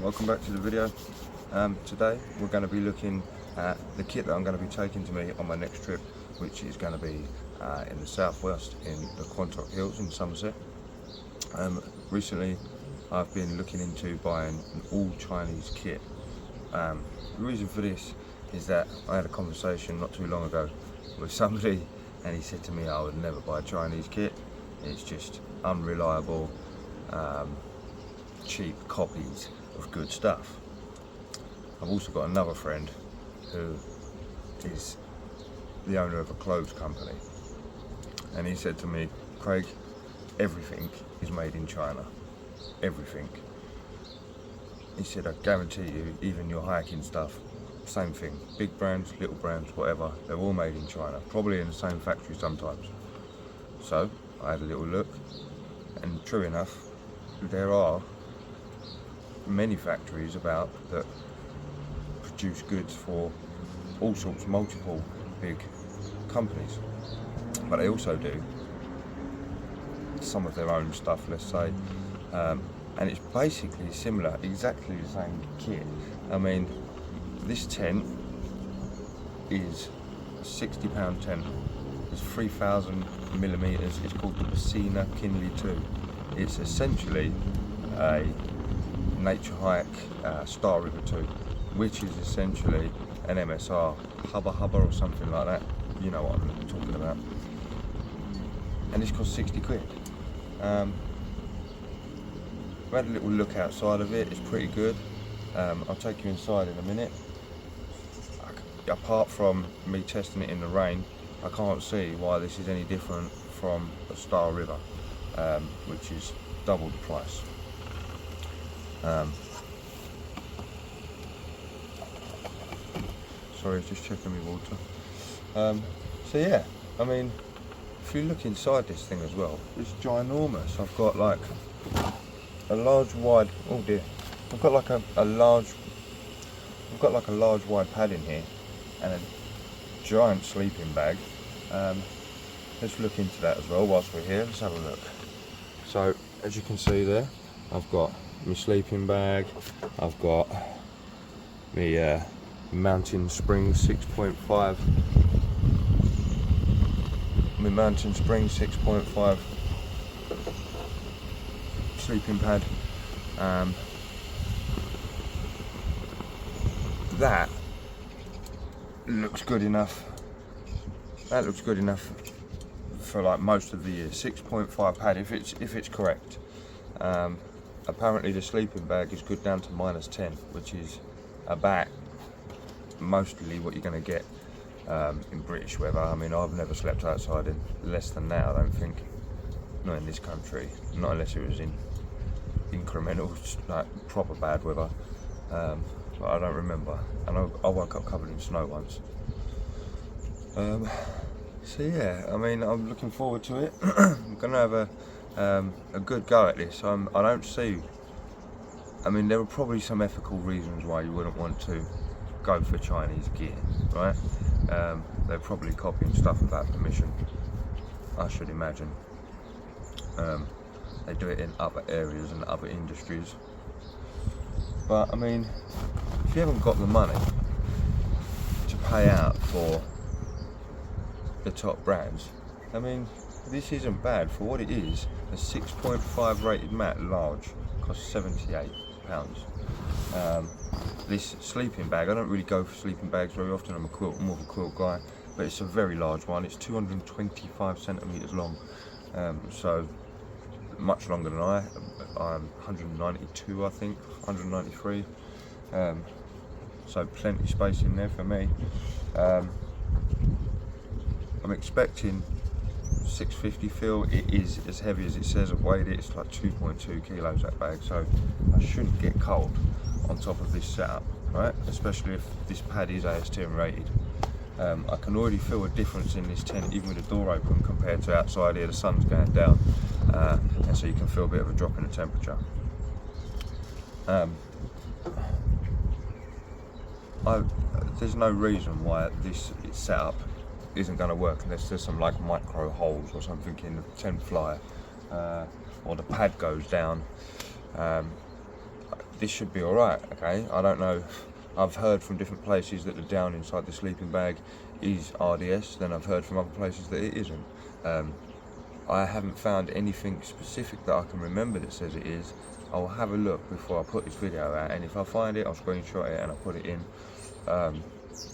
welcome back to the video. Today we're going to be looking at the kit that I'm going to be taking to me on my next trip, which is going to be in the southwest in the Quantock Hills in Somerset. Recently I've been looking into buying an all Chinese kit. The reason for this is that I had a conversation not too long ago with somebody and he said to me I would never buy a Chinese kit. It's just unreliable, cheap copies of good stuff. I've also got another friend who is the owner of a clothes company, and he said to me, Craig, everything is made in China. Everything. He said, I guarantee you, even your hiking stuff, same thing. Big brands, little brands, whatever, they're all made in China, probably in the same factory sometimes. So I had a little look, and true enough, there are many factories about that produce goods for all sorts, multiple big companies, but they also do some of their own stuff, let's say, and it's basically similar, exactly the same kit. I mean, this tent is a £60 tent. It's 3,000 millimeters. It's called the Piscina Kinley 2. It's essentially a nature hike Star River 2, which is essentially an MSR hubba or something like that. You know what I'm talking about. And this costs 60 quid. We had a little look outside of it. It's pretty good. I'll take you inside in a minute. Apart from me testing it in the rain, I can't see why this is any different from a Star River, which is double the price. Sorry, just checking my water. So yeah, I mean, if you look inside this thing as well, it's ginormous. I've got like a large wide, oh dear, I've got like a large wide pad in here and a giant sleeping bag. Let's look into that as well whilst we're here. Let's have a look. So as you can see there, I've got my sleeping bag, I've got my Mountain Springs 6.5, my Mountain Springs 6.5 sleeping pad. That looks good enough. That looks good enough for like most of the year. 6.5 pad if it's correct. Apparently the sleeping bag is good down to -10, which is about mostly what you're going to get in British weather. I mean, I've never slept outside in less than that, I don't think. Not in this country, not unless it was in incremental, like proper bad weather. But I don't remember. And I woke up covered in snow once. So yeah, I mean, I'm looking forward to it. I'm going to have a good go at this. I don't see, I mean, there are probably some ethical reasons why you wouldn't want to go for Chinese gear, right? They're probably copying stuff without permission, I should imagine. They do it in other areas and other industries. But I mean, if you haven't got the money to pay out for the top brands, I mean, this isn't bad for what it is. A 6.5 rated mat large costs £78. This sleeping bag, I don't really go for sleeping bags very often. I'm more of a quilt guy, but it's a very large one. It's 225 centimeters long, so much longer than I'm 192, I think, 193. So plenty of space in there for me. I'm expecting 650 fill. It is as heavy as it says. I've weighed it. It's like 2.2 kilos that bag, so I shouldn't get cold on top of this setup, right? Especially if this pad is ASTM rated. I can already feel a difference in this tent, even with the door open, compared to outside here. The sun's going down, and so you can feel a bit of a drop in the temperature. There's no reason why this setup isn't going to work unless there's some like micro holes or something in the tent flyer, or the pad goes down. this should be alright, okay? I don't know, I've heard from different places that the down inside the sleeping bag is RDS, then I've heard from other places that it isn't. I haven't found anything specific that I can remember that says it is. I'll have a look before I put this video out, and if I find it, I'll screenshot it and I'll put it in.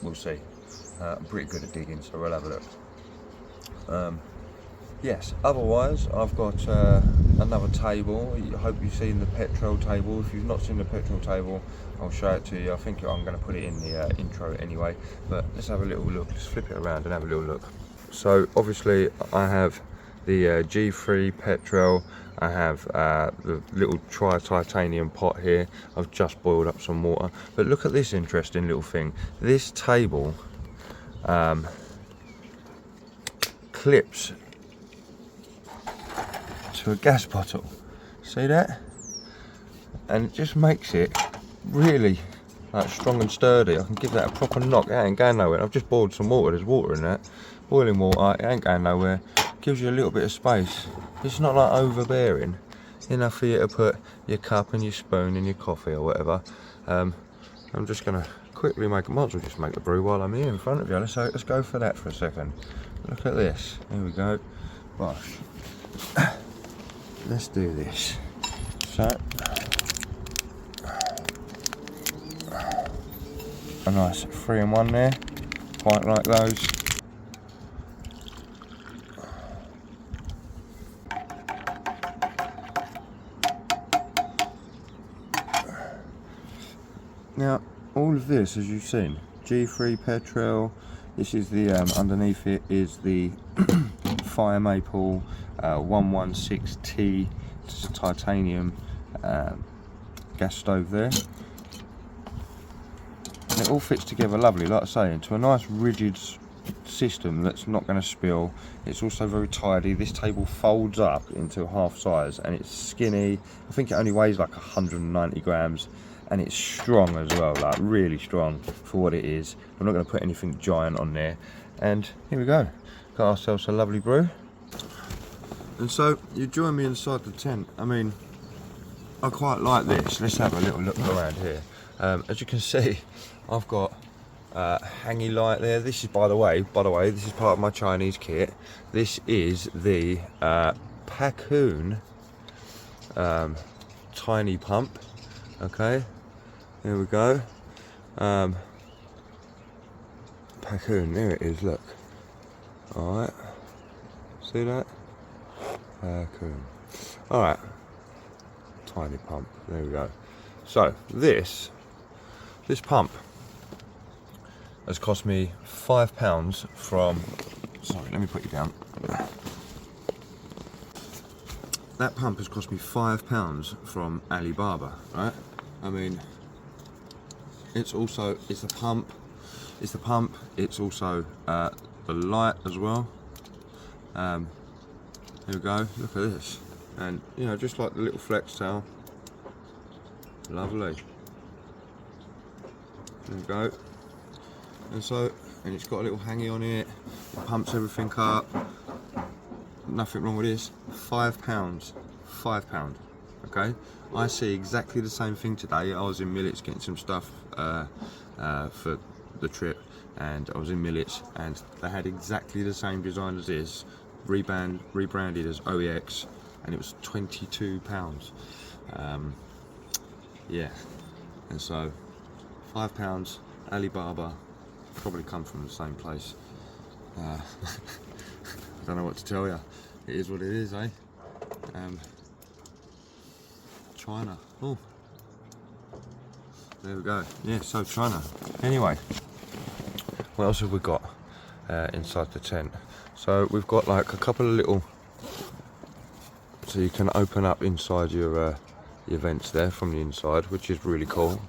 We'll see. I'm pretty good at digging, so we'll have a look. Yes, otherwise I've got another table. I hope you've seen the petrol table. If you've not seen the petrol table, I'll show it to you. I think I'm going to put it in the intro anyway, but let's have a little look. Let's flip it around and have a little look. So obviously I have the G3 petrol. I have the little titanium pot here. I've just boiled up some water, but look at this interesting little thing. This table clips to a gas bottle. See that? And it just makes it really like strong and sturdy. I can give that a proper knock. It ain't going nowhere. I've just boiled some water. There's water in that. Boiling water. It ain't going nowhere. Gives you a little bit of space. It's not like overbearing. Enough for you to put your cup and your spoon and your coffee or whatever. I'm just gonna quickly might as well just make the brew while I'm here in front of you. Let's go for that for a second. Look at this. Here we go. Bosh. Let's do this. So, a nice 3-in-1 there. Quite like those. Now, all of this, as you've seen, G3 petrol. This is the underneath it is the Fire Maple 116T. It's a titanium gas stove there. And it all fits together lovely, like I say, into a nice rigid system that's not going to spill. It's also very tidy. This table folds up into half size and it's skinny. I think it only weighs like 190 grams. And it's strong as well, like really strong for what it is. I'm not going to put anything giant on there. And here we go, got ourselves a lovely brew. And so you join me inside the tent. I mean, I quite like this. Let's have a little look around here. As you can see, I've got hangy light there. This is, by the way, this is part of my Chinese kit. This is the Pacoon tiny pump. Okay. Here we go. Pacoon, there it is, look. Alright. See that? Pacoon. Alright. Tiny pump. There we go. So, this pump has cost me £5 from... Sorry, let me put you down. That pump has cost me £5 from Alibaba, right? I mean, it's the pump, it's also the light as well. Here we go, look at this. And, you know, just like the little flex tail. Lovely. There we go. And so, and it's got a little hangy on it, it pumps everything up. Nothing wrong with this. £5. Okay, I see exactly the same thing today. I was in Millets getting some stuff for the trip, and I was in Millets and they had exactly the same design as this, rebranded as OEX, and it was £22. Yeah, and so £5 Alibaba, probably come from the same place. I don't know what to tell you. It is what it is, eh? China. Oh, there we go. Yeah, so China. Anyway, what else have we got inside the tent? So we've got like a couple of little, so you can open up inside your vents there from the inside, which is really cool.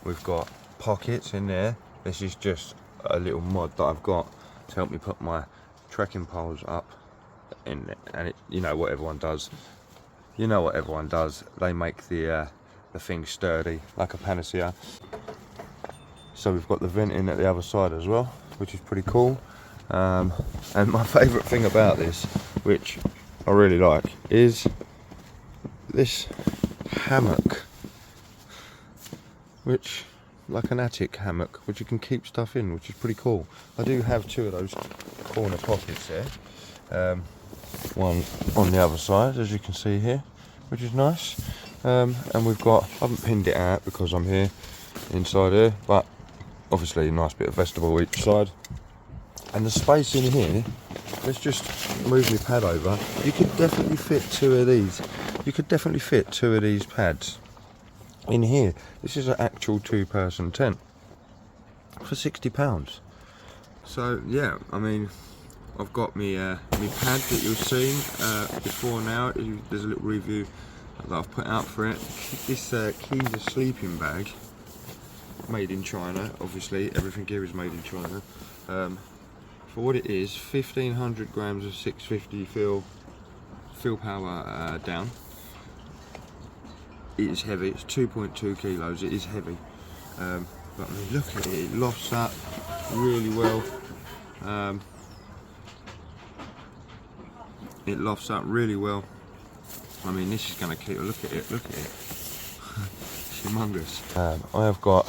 We've got pockets in there. This is just a little mod that I've got to help me put my trekking poles up in it. And it, you know what everyone does. They make the thing sturdy, like a panacea. So we've got the venting at the other side as well, which is pretty cool. And my favourite thing about this, which I really like, is this hammock which, like an attic hammock, which you can keep stuff in, which is pretty cool. I do have 2 of those corner pockets there. One on the other side, as you can see here, which is nice. And we've got, I haven't pinned it out because I'm here inside here, but obviously a nice bit of vegetable each side. And the space in here, let's just move my pad over. You could definitely fit 2 of these. You could definitely fit 2 of these pads in here. This is an actual 2-person tent for £60. So yeah, I mean, I've got me me pad that you've seen before now. There's a little review that I've put out for it. This Kiza sleeping bag, made in China. Obviously, everything here is made in China. For what it is, 1500 grams of 650 fill power down. It is heavy. It's 2.2 kilos. It is heavy. But I mean, look at it. It lofts up really well. It lofts up really well. I mean, this is going to keep. Look at it. Look at it. It's humongous. I have got.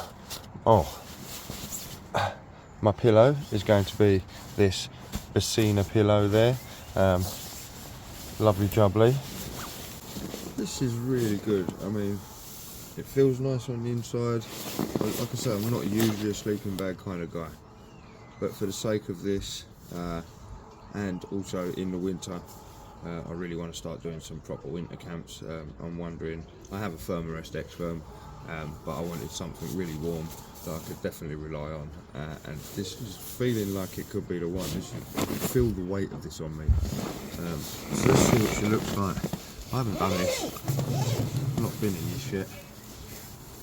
My pillow is going to be this Bassina pillow there. Lovely jubbly. This is really good. I mean, it feels nice on the inside. Like I said, I'm not usually a sleeping bag kind of guy, but for the sake of this, and also in the winter, I really want to start doing some proper winter camps. I'm wondering, I have a Thermarest X-Firm, but I wanted something really warm that I could definitely rely on, and this is feeling like it could be the one. I can feel the weight of this on me. So let's see what she looks like. I haven't done this. I've not been in this yet.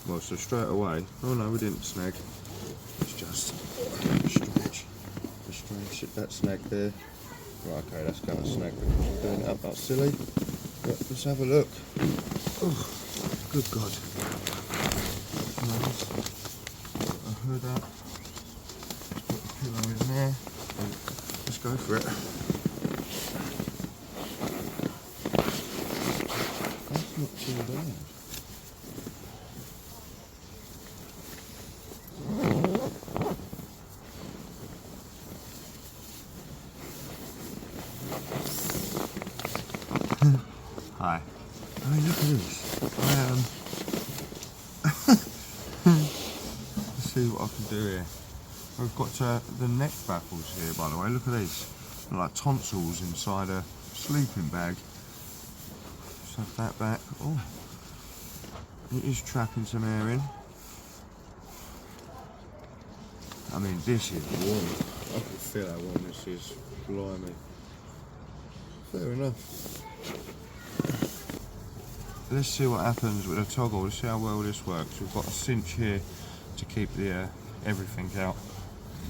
Well, so straight away. Oh no, we didn't snag. Let's just stretch that snag there. Right, okay, that's going to snag. Doing it up that silly. But let's have a look. Oh, good God. Nice. A hood up. Put the pillow in there. Let's go for it. That's not too bad. Hi. I mean, look at this. Let's see what I can do here. We've got the neck baffles here, by the way. Look at these. They're like tonsils inside a sleeping bag. Shove that back. Oh, it is trapping some air in. I mean, this is warm. I can feel how warm this is. Blimey. Fair enough. Let's see what happens with the toggle. Let's see how well this works. We've got a cinch here to keep the everything out.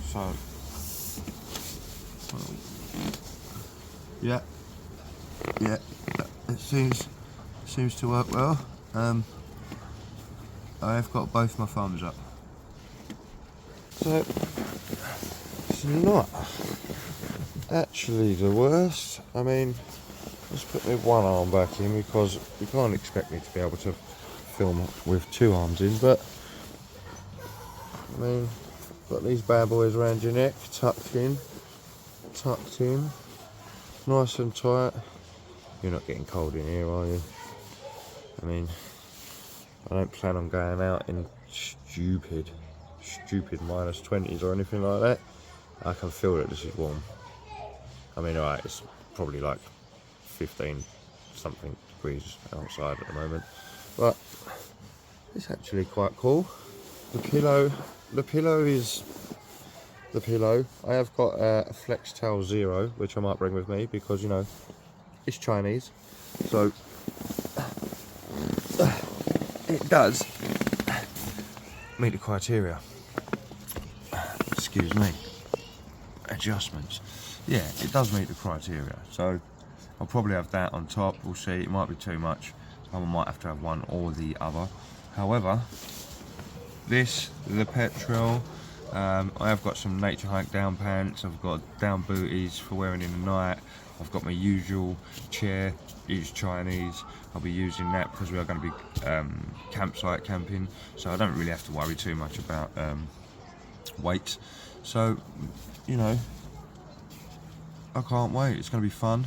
So, yeah, it seems to work well. I have got both my thumbs up. So it's not actually the worst. I mean, let's put my one arm back in because you can't expect me to be able to film with 2 arms in, but I mean, got these bad boys around your neck, tucked in, nice and tight. You're not getting cold in here, are you? I mean, I don't plan on going out in stupid minus 20s or anything like that. I can feel that this is warm. I mean, alright, it's probably like 15 something degrees outside at the moment, but it's actually quite cool. The pillow is the pillow. I have got a Flex Tail Zero, which I might bring with me because, you know, it's Chinese, so it does meet the criteria. Excuse me. Adjustments. Yeah, it does meet the criteria, so I'll probably have that on top. We'll see. It might be too much. I might have to have one or the other. However, the petrol, I have got some nature hike down pants. I've got down booties for wearing in the night. I've got my usual chair, it's Chinese. I'll be using that because we are going to be campsite camping, so I don't really have to worry too much about weight. So, you know, I can't wait. It's going to be fun.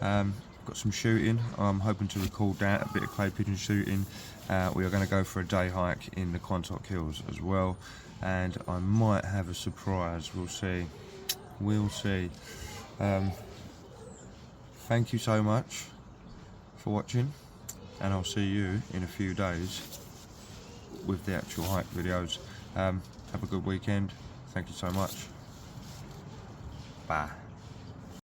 Got some shooting. I'm hoping to record that, a bit of clay pigeon shooting. We are going to go for a day hike in the Quantock Hills as well, and I might have a surprise. We'll see. We'll see. Thank you so much for watching, and I'll see you in a few days with the actual hike videos. Have a good weekend. Thank you so much. Bye.